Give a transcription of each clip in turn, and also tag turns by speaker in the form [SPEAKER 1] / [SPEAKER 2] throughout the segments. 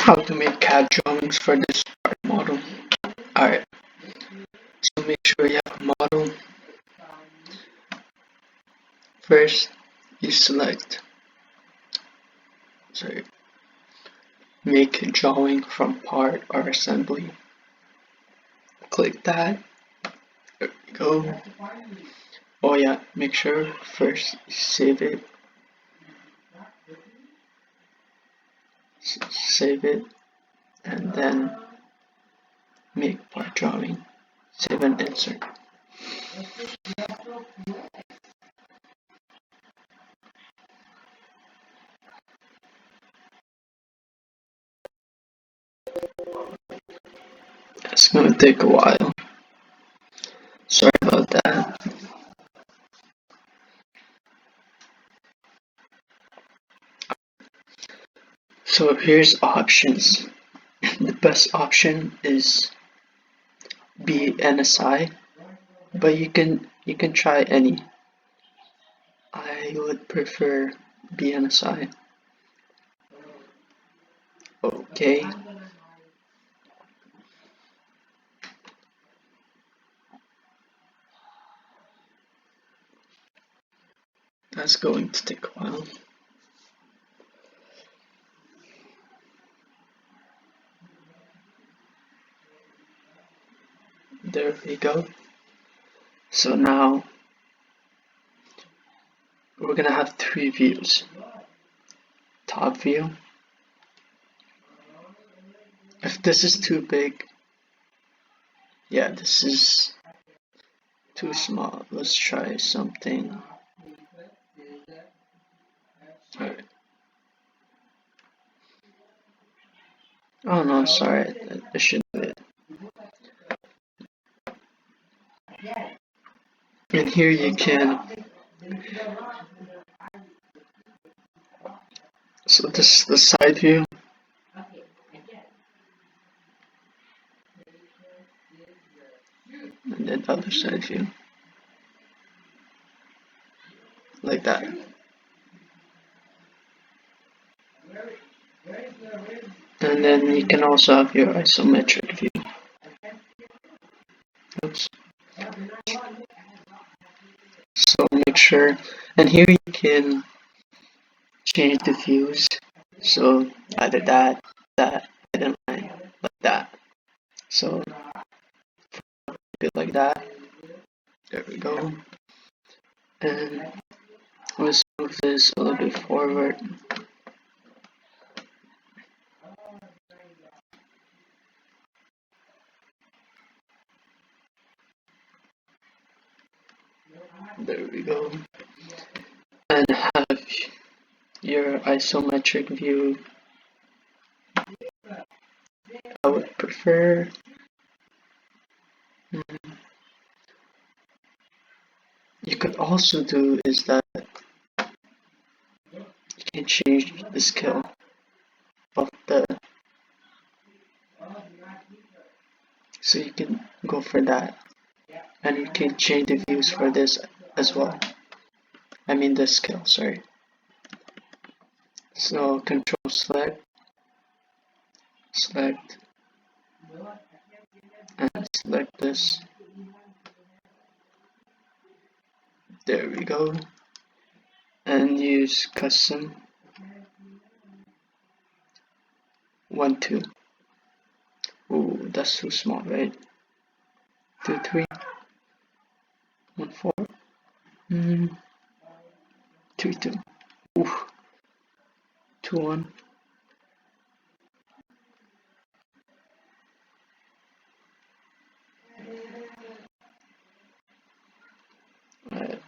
[SPEAKER 1] how to make CAD drawings for this part model. Alright, so make sure you have a model. First, you select, make a drawing from part or assembly. Click that. There we go. Oh yeah, make sure first save it. Save it, and then make part drawing. Save and insert. It's gonna take a while. Sorry about that. So here's options. The best option is BNSI, but you can try any. I would prefer BNSI. Okay. That's going to take a while. There we go. So now we're gonna have three views. Top view. If this is too big, yeah, this is too small. Let's try something. Alright. Oh no, sorry, I should do it. And here you can. So this is the side view. And then other side view. Like that. And then you can also have your isometric view. Oops. So make sure, and here you can change the views. So either that, and like that. So like that. There we go. And let's move this a little bit forward. There we go. And have your isometric view. I would prefer you could also do is that you can change the scale of the, so you can go for that, and you can change the views for this as well. I mean the scale, sorry. So control select, and select this. There we go. And use custom 1, 2. Ooh, that's too small, right? 2, 3, 1, 4. 2, 2. Ooh. 2, 1. Alright.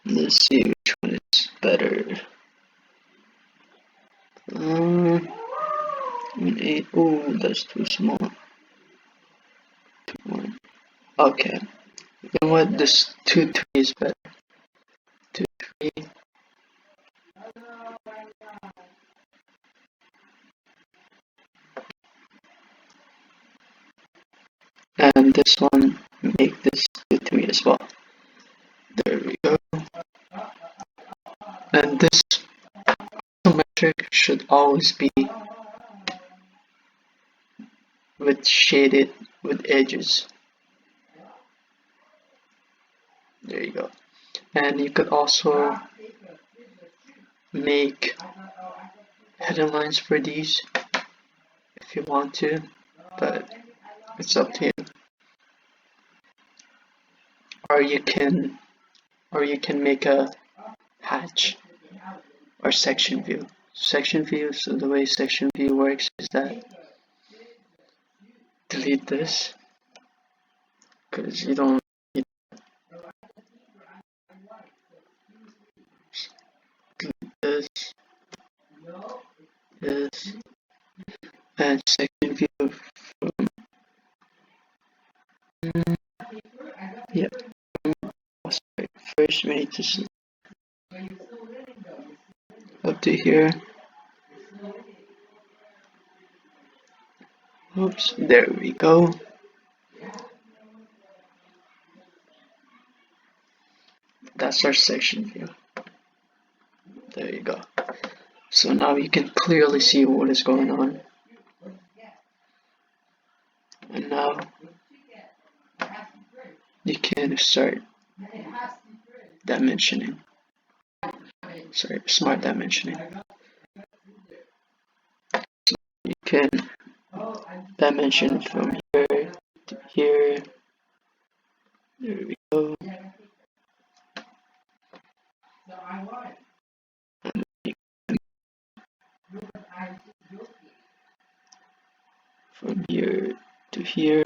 [SPEAKER 1] Let's see which one is better. 8. Oh, that's too small. 2, 1. Okay. You know what? This 2, 3 is better. 2, 3. And this one, make this 2, 3 as well. There we go. And this metric should always be with shaded with edges. There you go. And you could also make heading lines for these if you want to, but it's up to you. Or you can make a hatch or section view. Section view, so the way section view works is that delete this because you don't need this, this, and section view from yeah. First we need to see up to here. Oops, there we go. That's our section view. There you go. So now you can clearly see what is going on. And now you can start dimensioning. Sorry, smart dimensioning. So you can dimension from here to here. There we go. From here to here.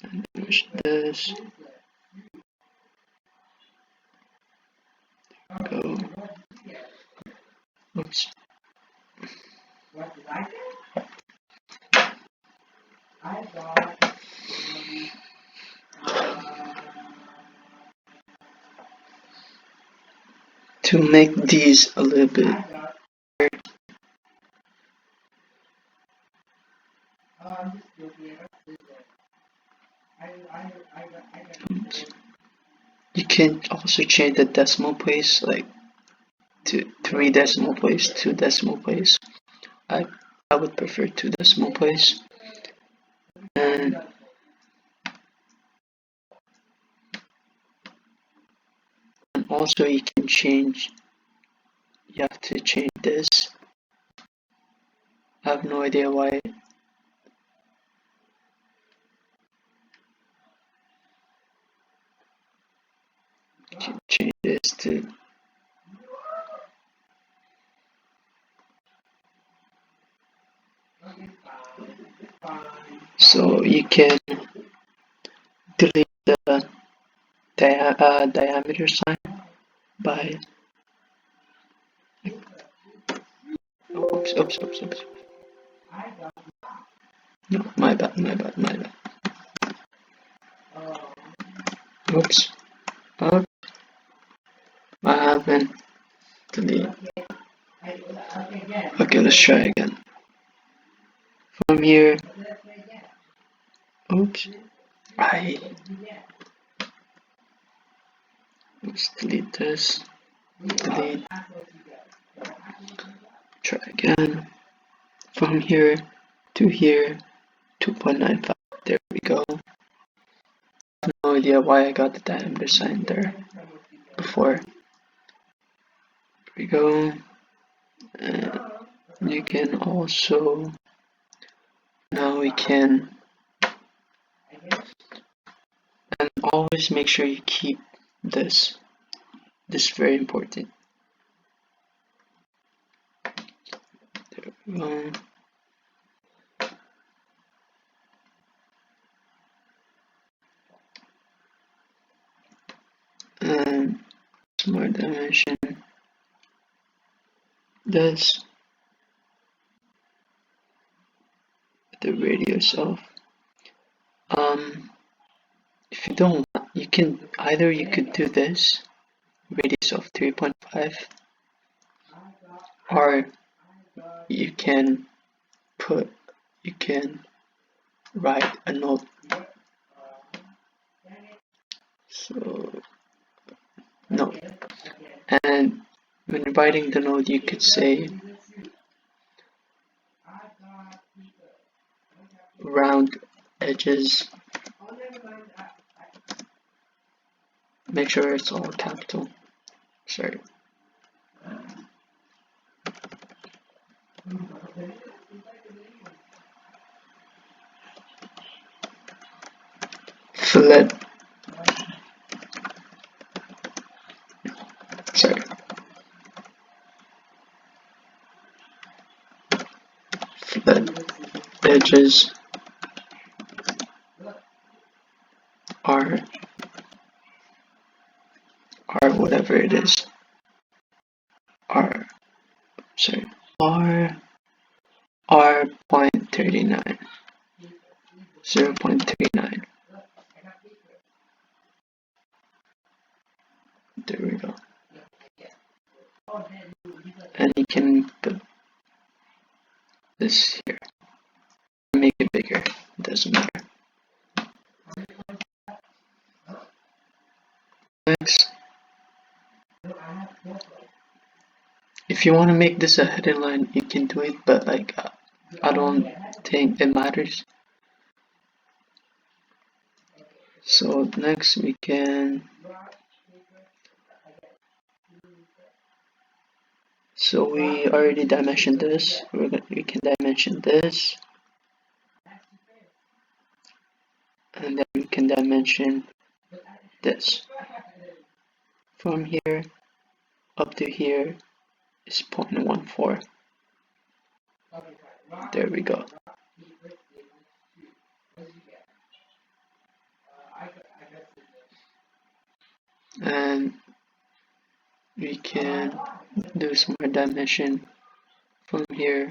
[SPEAKER 1] And finish this. Go. Oops. To make these a little bit you can also change the decimal place, like to 3 decimal place, 2 decimal place. I would prefer 2 decimal place. And also you can change, you have to change this. I have no idea why. You can change this to so you can delete the diameter sign by oops. No, my bad. Oops. I haven't deleted. Okay, let's try again. From here. Oops. Let's delete this. Delete. Try again. From here to here. 2.95. There we go. I have no idea why I got the diameter sign there before. There we go. And you can also, now we can, and always make sure you keep this. This is very important. There we go. And smart dimension. This. The radius of. If you don't want, you can either you could do this radius of 3.5, or you can write a note So no. And when writing the note, you could say round edges. Make sure it's all capital. Sorry. Fillet. Sorry. Fillet edges are whatever it is. R. Sorry. R 0.39. 0.39. There we go. And you can put this here. Make it bigger. It doesn't matter. Next, if you want to make this a hidden line, you can do it, but like I don't think it matters. So next we can. So we already dimensioned this. We can dimension this, and then we can dimension this. From here up to here is 0.14. There we go. And we can do some more dimension from here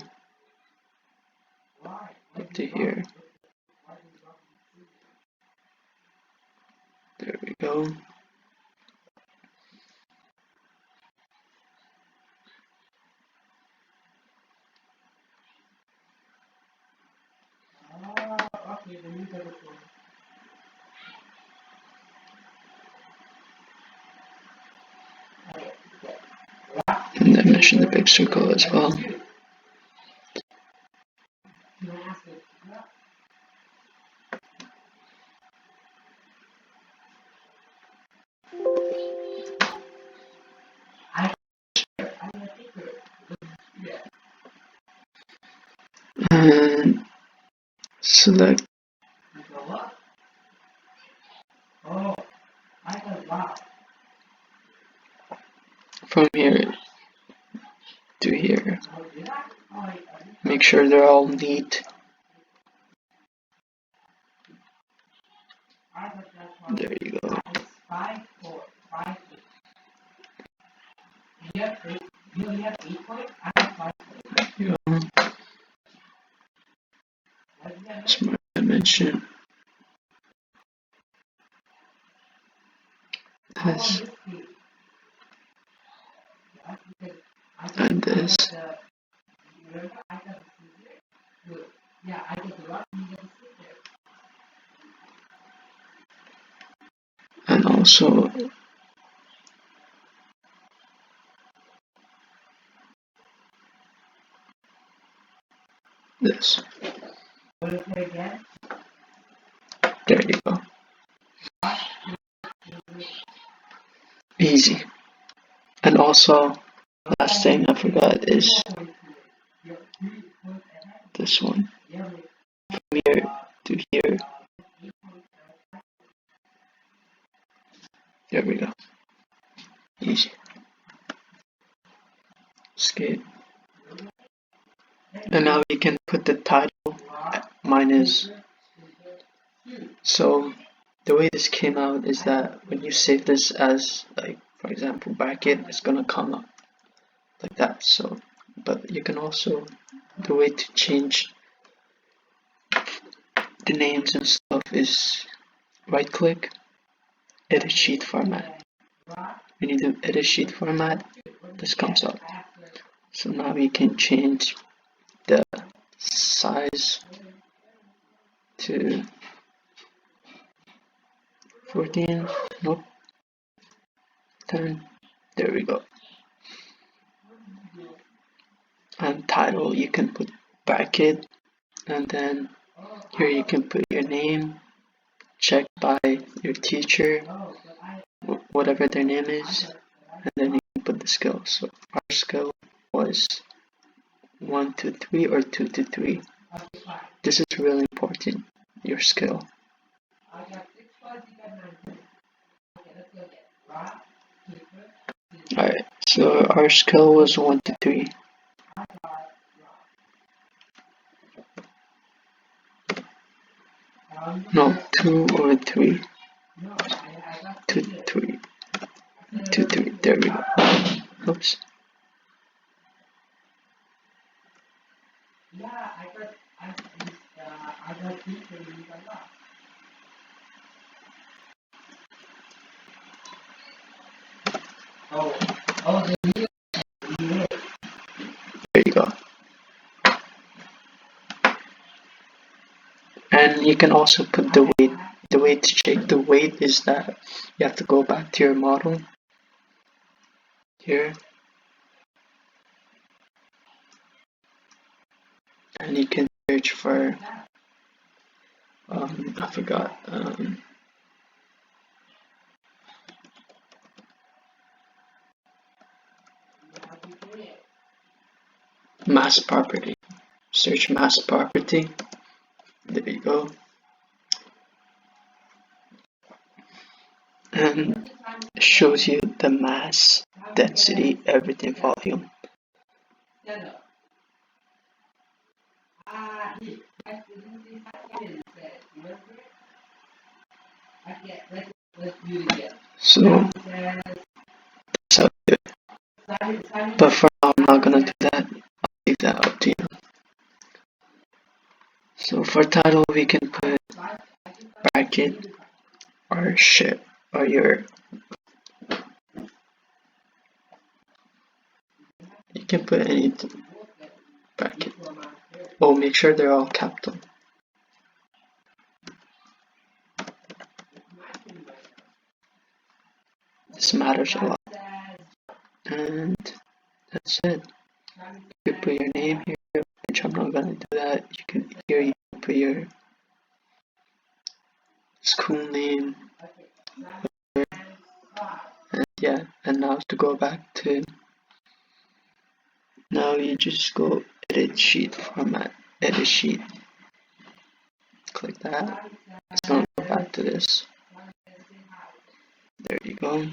[SPEAKER 1] up to here. There we go. And dimension the big circle as well. And select from here to here. Make sure they're all neat. There you go. Smart dimension. This and this. And also this. There you go. Easy. And also, last thing I forgot is this one. From here to here. There we go. Easy. Escape. And now we can put the title. Mine is. So the way this came out is that when you save this as, like, for example, bracket, it's gonna come up like that. So, but you can also, the way to change the names and stuff is right click, edit sheet format. When you do edit sheet format, this comes up. So now we can change the size to 14, nope, 10, there we go. And title, you can put bracket, and then here you can put your name, checked by your teacher, whatever their name is, and then you can put the skill. So our skill was 1 to 3 or 2 to 3. This is really important, your skill. Alright, so our skill was 1 to 3. No, 2 or 3. 2, 3. 2, 3. There we go. Oops. There you go. And you can also put the weight. The way to check the weight is that you have to go back to your model here, and you can search for I forgot, mass property. Search mass property. There you go. And it shows you the mass, density, everything, volume. So that's how you do it. But for now, I'm not gonna do that. I'll leave that up to you. So for title, we can put bracket or ship or your. You can put any bracket. Oh, make sure they're all capital. This matters a lot. And that's it. You can put your name here, which I'm not gonna do that. You can put your school name. And yeah, and now to go back to, now you just go edit sheet format, edit sheet. Click that. It's gonna go back to this. There you go.